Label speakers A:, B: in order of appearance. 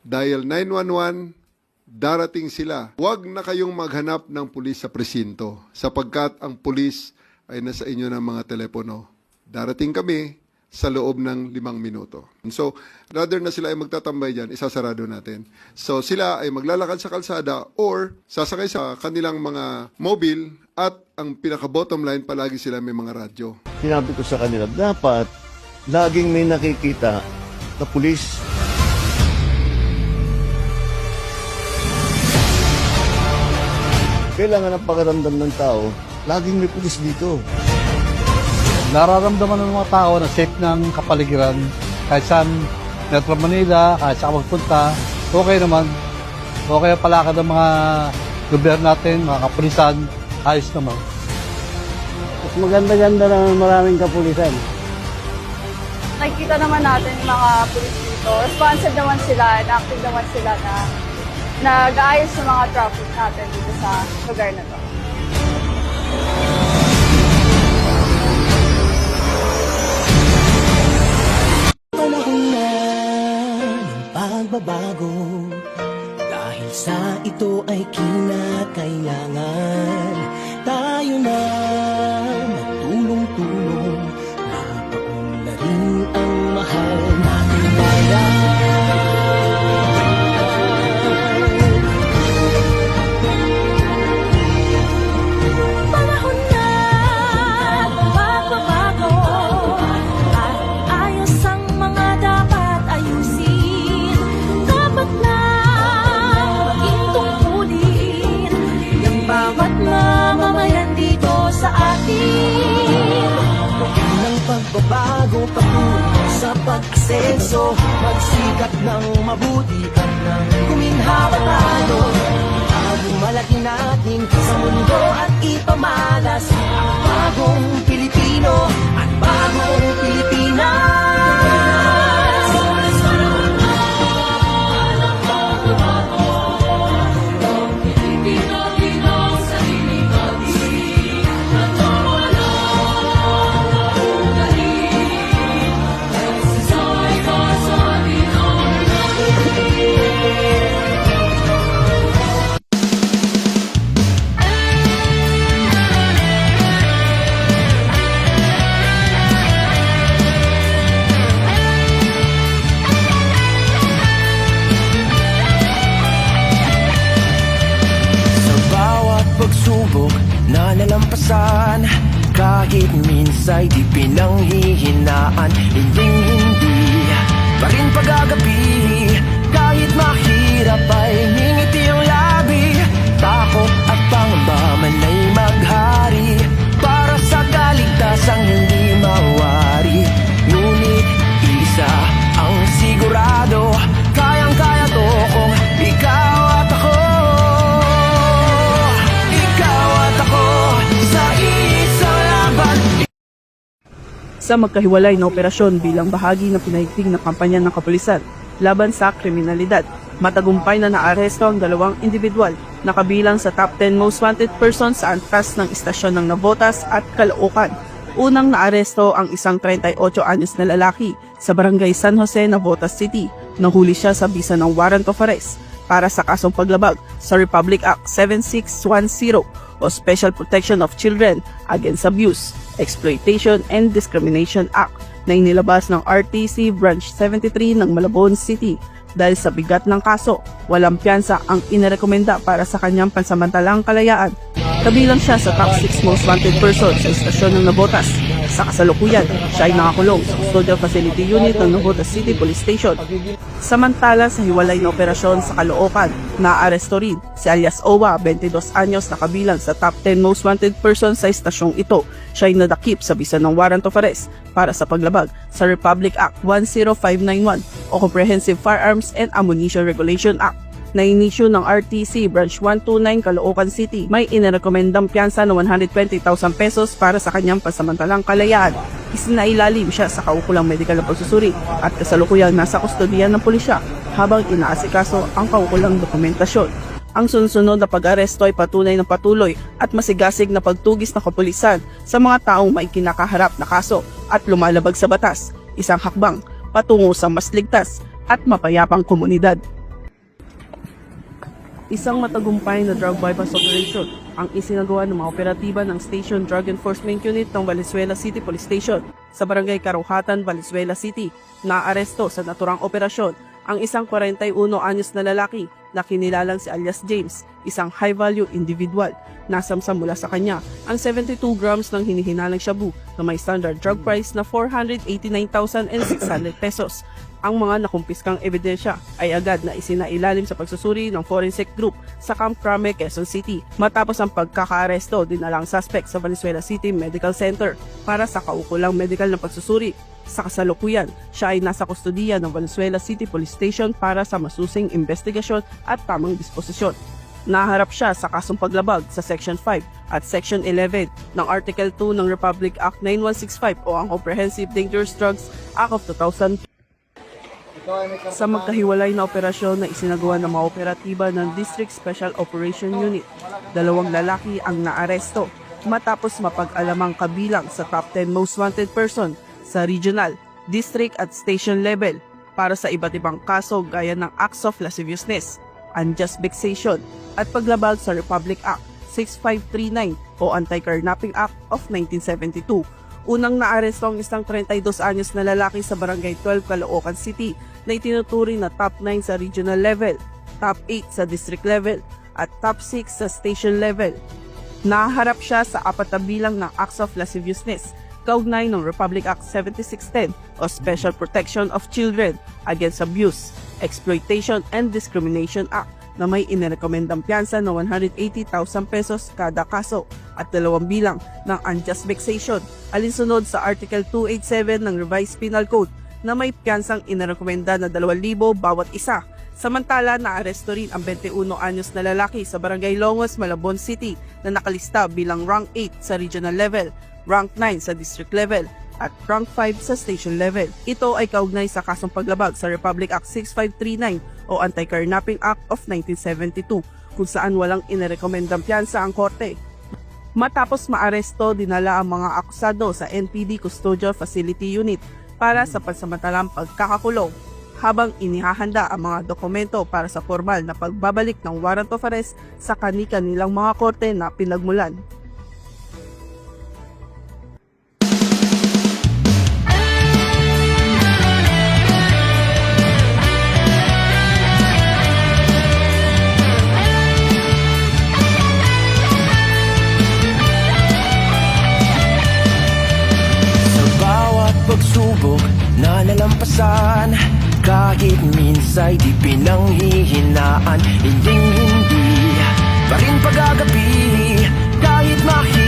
A: dial 911, darating sila. Huwag na kayong maghanap ng pulis sa presinto sapagkat ang pulis ay nasa inyo ng mga telepono. Darating kami sa loob ng 5 minuto. So, rather na sila ay magtatambay dyan, isasarado natin. So, sila ay maglalakad sa kalsada or sasakay sa kanilang mga mobile at ang pinaka-bottom line, palagi sila may mga radyo.
B: Sinabi ko sa kanila, dapat laging may nakikita na pulis. Kailangan ang pakiramdam ng tao, laging may pulis dito.
C: Nararamdaman ng mga tao na safe ng kapaligiran kahit saan Metro Manila, kahit saan magpunta, okay naman. Okay ang palakad ng mga gobyerno natin, mga kapulisan, ayos naman.
D: Mas maganda-ganda naman maraming kapulisan.
E: Nakikita naman natin yung mga pulis dito. Responsive naman sila, active naman sila na nag-aayos ng mga traffic natin dito sa lugar na to.
F: Panahon na ng pagbabago, dahil sa ito ay kinakailangan tayo na magtulong-tulong na paunlarin ang mahal nating bayan. Panahon na ng pagbabago at ayos ang mga dapat ayusin. Dapat na maging tungkulin ng bawat mamamayan dito sa atin. Ng pagbabago patungo sa pag-asenso, magsikap ng mabuti at ng kuminhawa tayo. Bagong malaki natin sa mundo at ipamalas ang bagong Pilipino at bagong Pilipinas. Pagsubok na nalampasan, kahit minsay di pinanghihinaan, hindi pa rin pag-agapi. Kahit mahirap ay ngingiti ang labi, takot at pangamba man ay maghari para sa kaligtasang hindi mawari. Ngunit isa ang sigurado, kayang-kaya to kung ikaw at ako.
G: Sa magkahiwalay na operasyon bilang bahagi ng pinahigpig na kampanya ng kapulisan laban sa kriminalidad, matagumpay na naaresto ang 2 individual na kabilang sa top 10 most wanted persons sa antas ng istasyon ng Navotas at Caloocan. Unang naaresto ang isang 38 anyos na lalaki sa barangay San Jose, Navotas City. Nahuli siya sa bisa ng warrant of arrest para sa kasong paglabag sa Republic Act 7610 o Special Protection of Children Against Abuse, Exploitation and Discrimination Act na inilabas ng RTC Branch 73 ng Malabon City. Dahil sa bigat ng kaso, walang piyansa ang inirekomenda para sa kanyang pansamantalang kalayaan. Kabilang siya sa top 6 most wanted persons sa istasyon ng Navotas. Sa kasalukuyan, siya ay nakakulong sa Custodial Facility Unit ng Navotas City Police Station. Samantala sa hiwalay na operasyon sa Caloocan, naaresto rin si alias Owa, 22 anyos na kabilang sa top 10 most wanted persons sa istasyong ito. Siya ay nadakip sa bisa ng warrant of arrest para sa paglabag sa Republic Act 10591 o Comprehensive Firearms and Ammunition Regulation Act na inisyu ng RTC Branch 129 Caloocan City. May inirekomendang piyansa na 120,000 pesos para sa kanyang pansamantalang kalayaan. Isinailalim siya sa kaukulang medikal na pagsusuri at kasalukuyang nasa kustodiyan ng pulisya habang inaasikaso ang kaukulang dokumentasyon. Ang sunod-sunod na pag-aresto ay patunay ng patuloy at masigasig na pagtugis ng kapulisan sa mga taong may kinakaharap na kaso at lumalabag sa batas. Isang hakbang patungo sa mas ligtas at mapayapang komunidad. Isang matagumpay na drug bypass operation ang isinagawa ng mga operatiba ng Station Drug Enforcement Unit ng Valenzuela City Police Station sa Barangay Karuhatan, Valenzuela City. Naaresto sa naturang operasyon ang isang 41 anyos na lalaki na kinilalang si alias James, isang high-value individual. Nasamsam mula sa kanya ang 72 grams ng hinihinalang shabu na may standard drug price na 489,600 pesos. Ang mga nakumpiskang ebidensya ay agad na isinailalim sa pagsusuri ng forensic group sa Camp Crame, Quezon City. Matapos ang pagkakaaresto, dinala ang suspect sa Valenzuela City Medical Center para sa kaukulang medical na pagsusuri. Sa kasalukuyan, siya ay nasa kustodiya ng Valenzuela City Police Station para sa masusing investigasyon at tamang disposisyon. Naharap siya sa kasong paglabag sa Section 5 at Section 11 ng Article 2 ng Republic Act 9165 o ang Comprehensive Dangerous Drugs Act of 2000. Sa magkahiwalay na operasyon na isinagawa ng mga operatiba ng District Special Operation Unit, 2 lalaki ang naaresto matapos mapag-alamang kabilang sa top 10 most wanted person sa regional, district at station level para sa iba't ibang kaso gaya ng acts of lasciviousness, unjust vexation at paglabag sa Republic Act 6539 o Anti-Carnapping Act of 1972. Unang naaresto ang isang 32 anyos na lalaki sa Barangay 12, Caloocan City na itinuturing na top 9 sa regional level, top 8 sa district level at top 6 sa station level. Naharap siya sa 4 na bilang ng acts of lasciviousness kaugnay ng Republic Act 7610 o Special Protection of Children Against Abuse, Exploitation and Discrimination Act na may inirekomendang piyansa na 180,000 pesos kada kaso at 2 bilang ng unjust vexation alinsunod sa Article 287 ng Revised Penal Code na may piyansang inirekomenda na 2,000 bawat isa. Samantala, naaresto rin ang 21 anyos na lalaki sa Barangay Longos, Malabon City na nakalista bilang rank 8 sa regional level, rank 9 sa district level at rank 5 sa station level. Ito ay kaugnay sa kasong paglabag sa Republic Act 6539 o Anti-Carnapping Act of 1972 kung saan walang inirekomendang piyansa ang korte. Matapos maaresto, dinala ang mga akusado sa NPD Custodial Facility Unit para sa pansamantalang pagkakakulong habang inihahanda ang mga dokumento para sa formal na pagbabalik ng warrant of arrest sa kani-kanilang mga korte na pinagmulan.
F: Pagsubok na nalampasan, kahit minsay di pinanghihinaan, hindi pa rin pag-agapi, kahit mahirap.